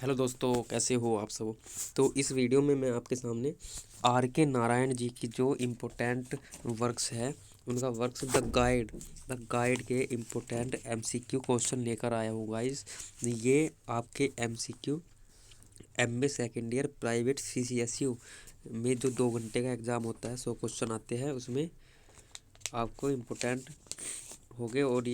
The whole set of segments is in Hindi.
हेलो दोस्तों, कैसे हो आप सब। तो इस वीडियो में मैं आपके सामने आर के नारायण जी की जो इम्पोर्टेंट वर्क्स है उनका वर्क्स द गाइड के इम्पोर्टेंट एमसीक्यू क्वेश्चन लेकर आया हूँ गाइस। ये आपके MCQ MA second year private CCSU में जो 2 घंटे का एग्ज़ाम होता है 100 क्वेश्चन आते हैं उसमें आपको इम्पोर्टेंट हो गए। और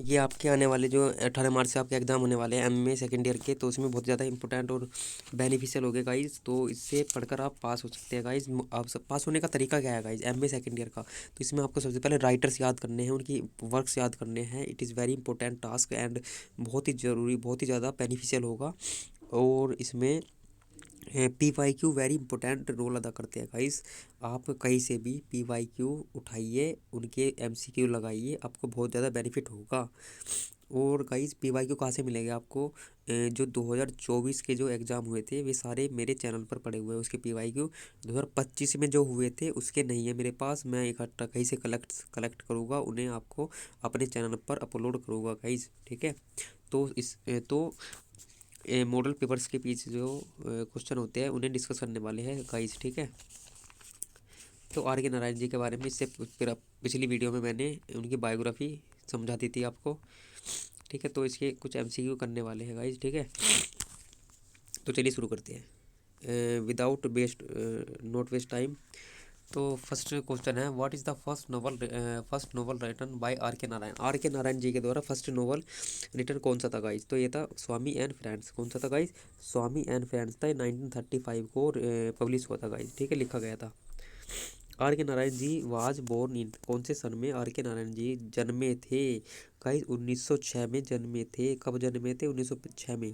ये आपके आने वाले जो 18 मार्च से आपके एग्ज़ाम होने वाले हैं एमए सेकेंड ईयर के, तो उसमें बहुत ज़्यादा इंपॉर्टेंट और बेनिफिशियल हो गए गाइज। तो इससे पढ़कर आप पास हो सकते हैं गाइज। आप सब पास होने का तरीका क्या है गाइज एमए सेकेंड ईयर का, तो इसमें आपको सबसे पहले राइटर्स याद करने हैं, उनकी वर्क्स याद करने हैं। It is very important task and बहुत ही ज़रूरी, बहुत ही ज़्यादा बेनिफिशियल होगा। और इसमें P Y Q very important role अदा करते हैं गाइस। आप कहीं से भी पी वाई क्यू उठाइए, उनके एम सी क्यू लगाइए, आपको बहुत ज़्यादा बेनिफिट होगा। और गाइस पी वाई क्यू कहाँ से मिलेगा आपको, जो 2024 के जो एग्ज़ाम हुए थे वे सारे मेरे चैनल पर पड़े हुए हैं। उसके पी वाई क्यू 2025 में जो हुए थे उसके नहीं है मेरे पास। मैं इकट्ठा कहीं से कलेक्ट करूँगा, उन्हें आपको अपने चैनल पर अपलोड करूँगा गाइस, ठीक है। तो मॉडल पेपर्स के पीछे जो क्वेश्चन होते हैं उन्हें डिस्कस करने वाले हैं गाइस, ठीक है। तो आर के नारायण जी के बारे में इससे पिछली वीडियो में मैंने उनकी बायोग्राफी समझा दी थी आपको, ठीक है। तो इसके कुछ एमसीक्यू करने वाले हैं गाइस, ठीक है। तो चलिए शुरू करते हैं without waste not waste time. तो फर्स्ट क्वेश्चन है, what is the first novel written by R K Narayan. Are K Narayan जी के द्वारा फर्स्ट नोवेल रिटन कौन सा था गाइस, तो ये था स्वामी एंड फ्रेंड्स। कौन सा था गाइस, स्वामी एंड फ्रेंड्स था। 1935 को पब्लिश हुआ था गाइस, ठीक है, लिखा गया था। Are K Narayan ji was born इन, कौन से सन में आर के नारायण जी जन्मे थे गाइस, 1906 में जन्मे थे। कब जन्मे थे, 1906 में।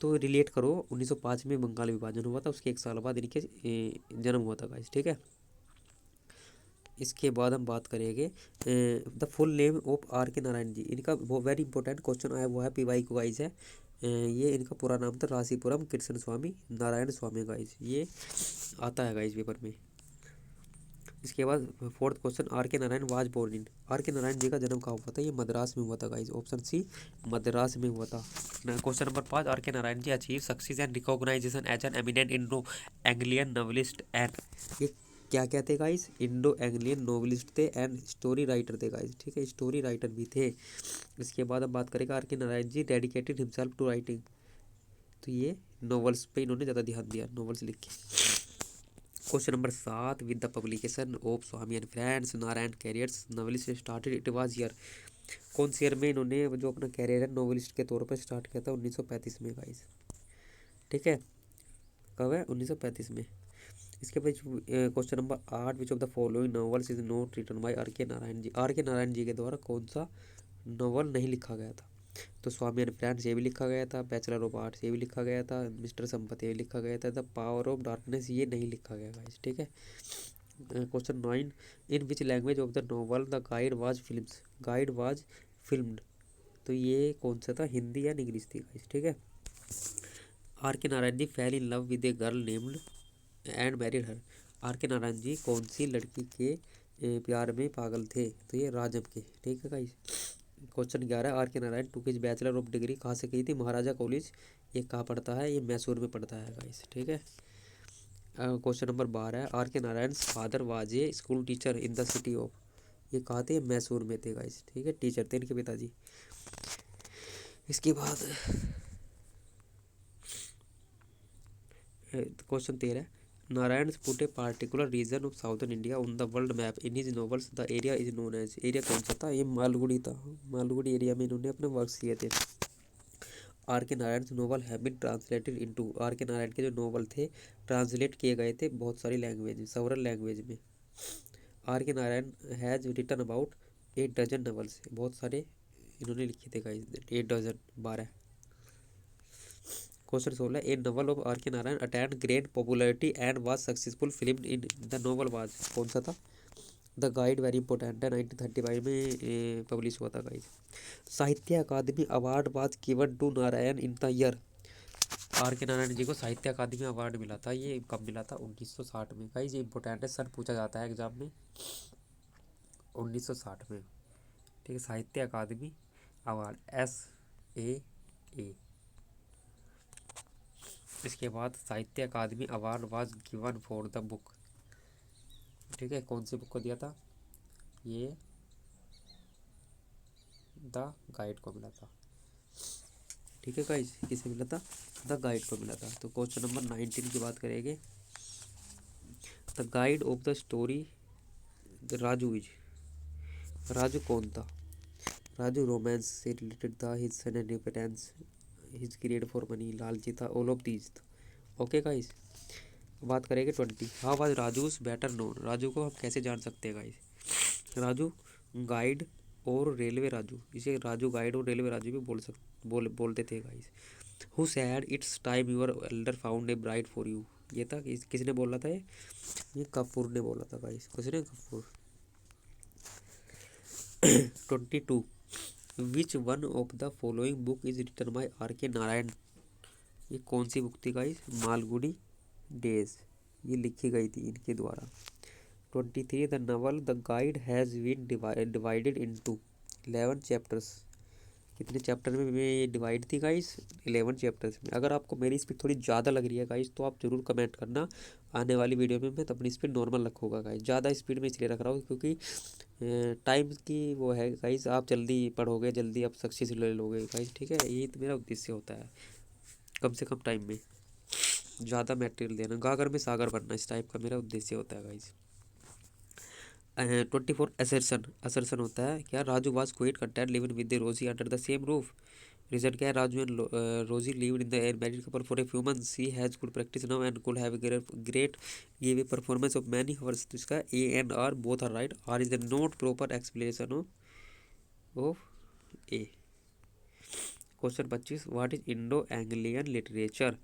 तो रिलेट करो, 1905 में बंगाल विभाजन हुआ था, उसके 1 साल बाद इनके जन्म हुआ था गाइस, ठीक है। इसके बाद हम बात करेंगे the full name of R K Narayan जी। इनका वो वेरी इंपॉर्टेंट क्वेश्चन आया, वो है पी वाई को गाइस है। ये इनका पूरा नाम था रासीपुरम कृष्ण स्वामी नारायण स्वामी गाइस, ये आता है गाइस पेपर में। इसके बाद fourth question, R K Narayan was born in. R K Narayan जी का जन्म कहाँ हुआ था, ये मद्रास में हुआ था गाइस, ऑप्शन सी मद्रास में हुआ था। Question number 5, R K Narayan ji achieve success and recognition as an eminent Indo Anglian novelist and, ये क्या क्या थे गाइस, इंडो एंग्लियन नॉवेलिस्ट थे एंड स्टोरी राइटर थे गाइस, ठीक है, स्टोरी राइटर भी थे। इसके बाद हम बात करेंगे are K Narayan ji dedicated himself to writing, तो ये नॉवेल्स पे इन्होंने ज़्यादा ध्यान दिया, नॉवेल्स लिखे। Question number 7, with the publication of Swami and friends Narayan carriers novelist started it was year. कौन से ईयर में इन्होंने जो अपना कैरियर है नॉवेलिस्ट के तौर पर स्टार्ट किया था, 1935 में गाइस, ठीक है। कब है, 1935 में। इसके बाद question number 8, which of the following novels is not written by R K Narayan ji. Are K Narayan जी के द्वारा कौन सा नॉवल नहीं लिखा गया था, तो स्वामी एंड फ्रेंड्स ये भी लिखा गया था, बैचलर ऑफ आर्ट्स ये भी लिखा गया था, मिस्टर संपत ये भी लिखा गया था, द पावर ऑफ डार्कनेस ये नहीं लिखा गया गाइस, ठीक है। Question 9, in which language of the novel the guide was filmed, तो ये कौन सा था, हिंदी या इंग्लिश थी गाइस, ठीक है। R K Narayan ji fell in love with a girl named and married her. R K Narayan जी कौन सी लड़की के प्यार में पागल थे, तो ये राजम के, ठीक है guys. Question 11, R K Narayan to his bachelor of degree कहाँ से की थी, महाराजा कॉलेज, ये कहाँ पढ़ता है, ये मैसूर में पढ़ता है गाइस, ठीक है। Question number 12, are K Narayan father was a school teacher in the city of, ये कहाँ थे, मैसूर में थे गाइस, ठीक है, टीचर थे इनके पिताजी। इसके बाद question 13, Narayan put a particular region of southern India on the world map in his novels, the area is known as, area कौन सा था, ये मालगुड़ी था, मालगुड़ी एरिया में इन्होंने अपने वर्क्स किए थे। R K Narayan novel have been translated into, R K Narayan के जो नोवेल थे ट्रांसलेट किए गए थे बहुत सारी लैंग्वेज, सेवरल लैंग्वेज में। R K Narayan has written about 8 dozen novels, बहुत सारे इन्होंने लिखे थे guys, 8 dozen 12। Question 16, a novel of R K Narayan attained great popularity and was successful film in, the novel was, कौन सा था, द गाइड वेरी इंपॉर्टेंट है, 1935 में पब्लिश हुआ था guys. Sahitya Akademi award was given to Narayan in the year, R K Narayan जी को साहित्य अकादमी अवार्ड मिला था, ये कब मिला था, 1960 में गाइस, ये इंपॉर्टेंट है, सन पूछा जाता है एग्जाम में, 1960 में, ठीक है। साहित्य अकादमी अवार्ड, एस ए। इसके बाद Sahitya Akademi award was given for the book. ठीक है, कौन सी बुक को दिया था? ये द गाइड को मिला था। ठीक है गाइस, किसे मिला था? द गाइड को मिला था। तो क्वेश्चन नंबर 19 की बात करेंगे। The guide of the story Raju is. Raju कौन था? राजू रोमांस से रिलेटेड था, his son independence, his greed for money, लालची था, ऑल ऑफ दीज था। ओके गाइस, बात करेंगे 20। How was Raju's better known. Raju को हम कैसे जान सकते हैं गाइस? राजू गाइड और रेलवे राजू, इसे राजू गाइड और रेलवे राजू भी बोलते थे guys. Who said it's time your Elder found a bride for you. ये था किसने बोला था? ये कपूर ने बोला था गाइस। किसने? Kapoor. 22 which one of the following book is written by R K Narayan. ये कौन सी बुक थी गाइस? मालगुडी डेज, ये लिखी गई थी इनके द्वारा। 23 the novel the guide has been divided into 11 chapters. कितने चैप्टर में ये डिवाइड थी गाइस? 11 चैप्टर्स में। अगर आपको मेरी स्पीड थोड़ी ज़्यादा लग रही है गाइस तो आप ज़रूर कमेंट करना। आने वाली वीडियो में मैं अपनी स्पीड नॉर्मल रखूँगा गाइस। ज़्यादा स्पीड में इसलिए रख रहा हूँ क्योंकि टाइम की वो है गाइस, आप जल्दी पढ़ोगे, जल्दी आप सक्सेस ले लोगे गाइस। ठीक है, यही तो मेरा उद्देश्य होता है, कम से कम टाइम में ज़्यादा मटेरियल देना, गागर में सागर बनना, इस टाइप का मेरा उद्देश्य होता है गाइस। 24 असर्सन। असर्सन होता है क्या? Raju was quite content living with the Rosie under the same roof. Reason क्या है? Raju and Rosie lived in the married couple for a few months. She has good practice now and could have great give a performance of many horse. तो इसका A and R both are right. R is the not proper explanation of A. Question 25 what is Indo Anglian literature.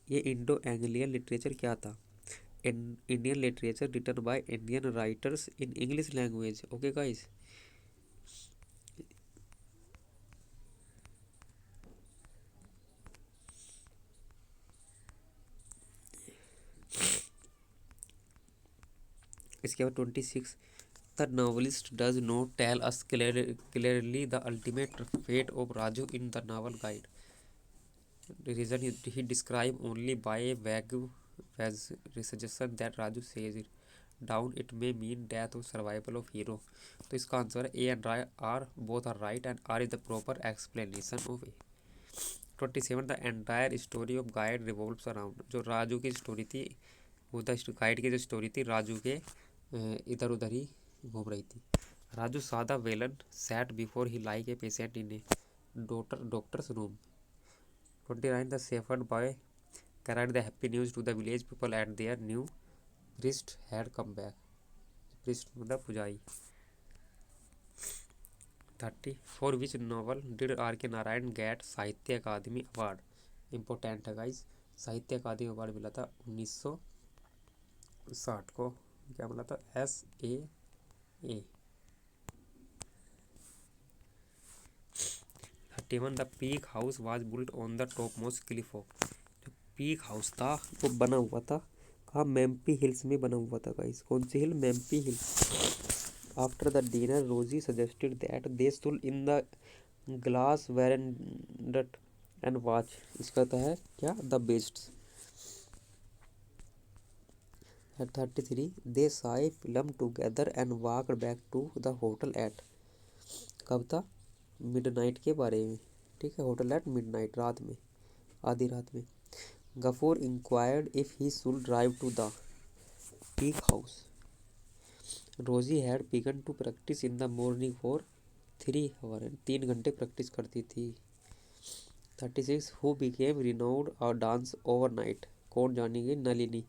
ये इंडो एंग्लियन लिटरेचर क्या था? Indian literature written by Indian writers in English language. Okay guys, इसके बाद 26 the novelist does not tell us clearly the ultimate fate of Raju in the novel guide. Reason he describe only by vague suggestion that Raju says it down it may mean death or survival of hero। तो इसका आंसर है A and R both are right and R is the proper explanation of A. 27 the entire story of guide revolves around. जो राजू की स्टोरी थी, वो द गाइड की जो स्टोरी थी राजू के इधर उधर ही घूम रही थी। राजू सादा Velan sat before he like a patient in a doctor's room. 29 the shepherd boy carried the happy news to the village people and their new priest had come back। priest मतलब पुजारी। 30 for which novel did R K Narayan get Sahitya Akademi award. Important है गाइस, साहित्य अकादमी अवार्ड मिला था 1960 को। क्या मिला था? SAA। 31 the peak house was built on the top most cliff of. जो पीक हाउस था वो बना हुआ था कहाँ? मेम्पी हिल्स में बना हुआ था गाइस। कौन सी hill? Mempi hills. After the dinner Rosie suggested that they stood in the glass verandah and watch. इसका तो है क्या? The best. 33 they saw a film together and walked back to the hotel at। कब था? मिडनाइट के बारे में। ठीक है, होटल एट मिडनाइट, रात में, आधी रात में। Gafoor inquired if he should drive to the peak house. Rosie had began to practise in the morning for 3 hour. 3 घंटे प्रैक्टिस करती थी। 36 हु बिकेम रिनाउड और डांस ओवरनाइट। कौन जानी गई? नलिनी,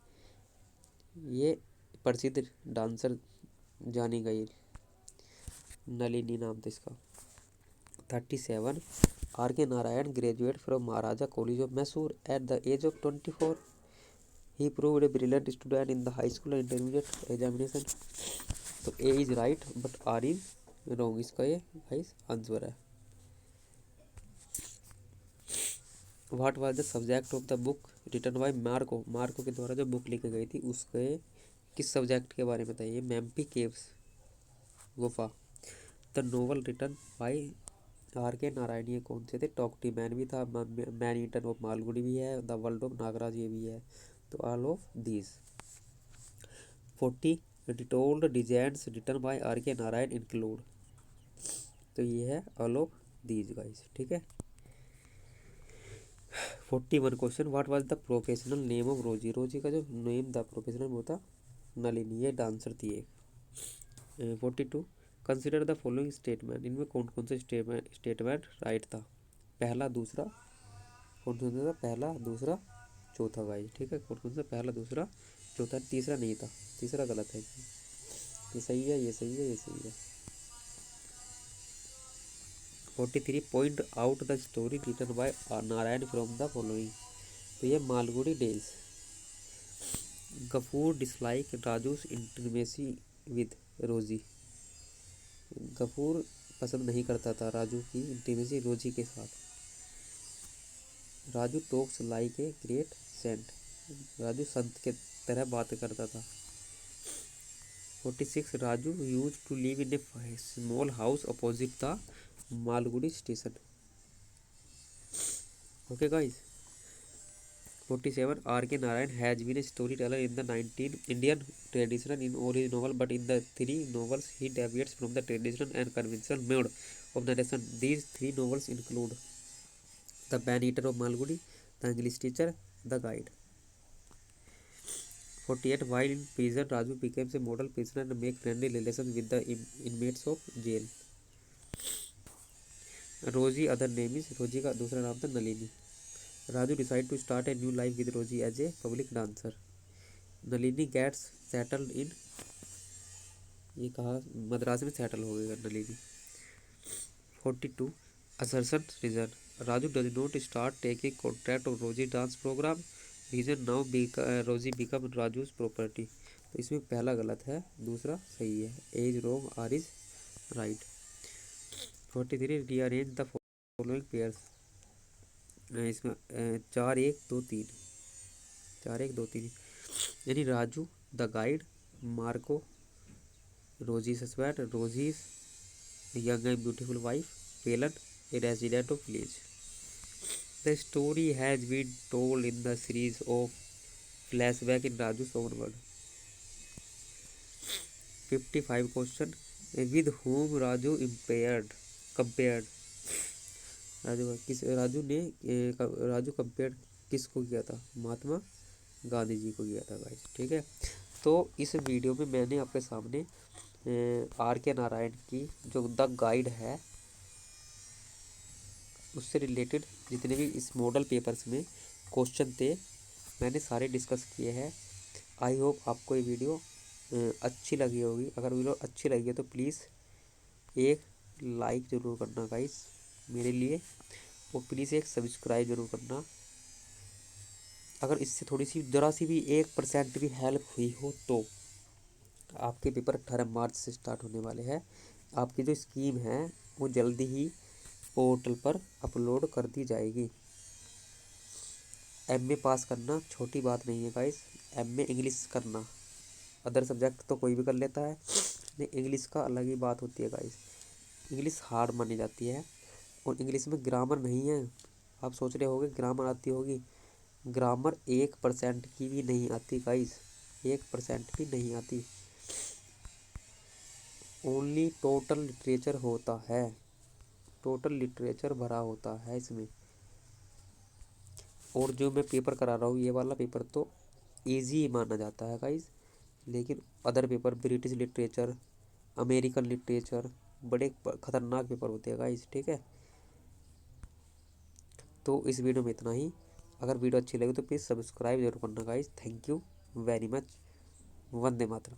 ये प्रसिद्ध डांसर जानी गई, नलिनी नाम था इसका। 37 R K Narayan graduate from Maharaja college of Mysore at the age of 24। He proved a brilliant student in the high school and intermediate examination. तो A is right but R is wrong. इसका ये गाइस आंसर है। What was the subject of the book written by Marco. Marco के द्वारा जो बुक लिखी गई थी उसके किस सब्जेक्ट के बारे में बताइए? मेम्पी केव्स, गुफा। The novel written by R K Narayan ये कौन से थे? टॉकटी मैन भी था, मैन ईटन ऑफ मालगुडी भी है, द वर्ल्ड ऑफ नागराज ये भी है। तो all of these. 40 retold designs written by R K Narayan include. तो ये है ऑल ऑफ दीज गाइस, ठीक है। 41 question, what was the professional name of रोजी? रोजी का जो नेम था प्रोफेशनल वो था नलिनी, ये डांसर थी एक। 42 कंसिडर द फॉलोइंग स्टेटमेंट, इनमें कौन कौन से स्टेटमेंट राइट था? पहला दूसरा कौन कौन सा था? पहला दूसरा चौथा गाइस, ठीक है। कौन कौन सा? पहला दूसरा चौथा, तीसरा नहीं था, तीसरा गलत है इसमें। ये सही है, ये सही है, ये सही है। 43 point out the story written by Narayan from the following. तो ये Malgudi days. Gaffur dislike Raju's intimacy with Rosie. Gaffur पसंद नहीं करता था राजू की इंटीमेसी रोजी के साथ। Raju talks like a great saint. Raju संत के तरह बात करता था। 46 Raju use to live in a small house opposite the Malgudi station. Okay guys. 47 R K Narayan has been a story teller in the 19 Indian tradition in all his novel, but in the 3 novels he deviates from the traditional and conventional mode of narration. These 3 novels include The Man-Eater of Malgudi, The English Teacher, The Guide. 48 while in prison Raju becomes a model prisoner and make friendly relations with the inmates of jail. Rosie other name is, रोजी का दूसरा नाम था Nalini. Raju decide to start a new life with Rosie as a public dancer. Nalini gets settled in, ये कहा मद्रास में सेटल हो गया Nalini. 42 assertion reason Raju does not start taking contract of Rosie dance program. Reason now Rosie become Raju's property. तो इसमें पहला गलत है, दूसरा सही है। A's wrong, R is right. 43 rearrange the following pairs. इसमें 4 1 2 3, 4 1 2 3, यानी Raju the guide, Marco Rosie सस्वेट, Rosie's young and beautiful wife, Velan a resident of village. The story has been told in the series of flashback in Raju's own world. 55 question, with whom Raju compared. Raju compare किसको किया था? महात्मा गांधी जी को किया था गाइस, ठीक है। तो इस वीडियो में मैंने आपके सामने आर के नारायण की जो द गाइड है उससे रिलेटेड जितने भी इस मॉडल पेपर्स में क्वेश्चन थे मैंने सारे डिस्कस किए हैं। आई होप आपको ये वीडियो अच्छी लगी होगी। अगर वीडियो अच्छी लगी है तो प्लीज़ एक लाइक ज़रूर करना गाइस मेरे लिए, और प्लीज़ एक सब्सक्राइब ज़रूर करना। अगर इससे थोड़ी सी ज़रा सी भी 1% भी हेल्प हुई हो तो आपके पेपर 18 मार्च से स्टार्ट होने वाले हैं। आपकी जो स्कीम है वो जल्दी ही पोर्टल पर अपलोड कर दी जाएगी। एमए पास करना छोटी बात नहीं है गाइस। एमए इंग्लिश करना, अदर सब्जेक्ट तो कोई भी कर लेता है, लेकिन इंग्लिश का अलग ही बात होती है गाइस। इंग्लिश हार्ड मानी जाती है और इंग्लिश में ग्रामर नहीं है। आप सोच रहे होगे ग्रामर आती होगी, ग्रामर 1% की भी नहीं आती गाइस, 1% भी नहीं आती। ओनली टोटल लिटरेचर होता है, टोटल लिटरेचर भरा होता है इसमें। और जो मैं पेपर करा रहा हूँ ये वाला पेपर तो इजी माना जाता है गाइस, लेकिन other paper British literature, American literature बड़े खतरनाक पेपर होते हैं गाइस, ठीक है। तो इस वीडियो में इतना ही। अगर वीडियो अच्छी लगी तो प्लीज़ सब्सक्राइब जरूर करना guys. Thank you very much. Vande Mataram.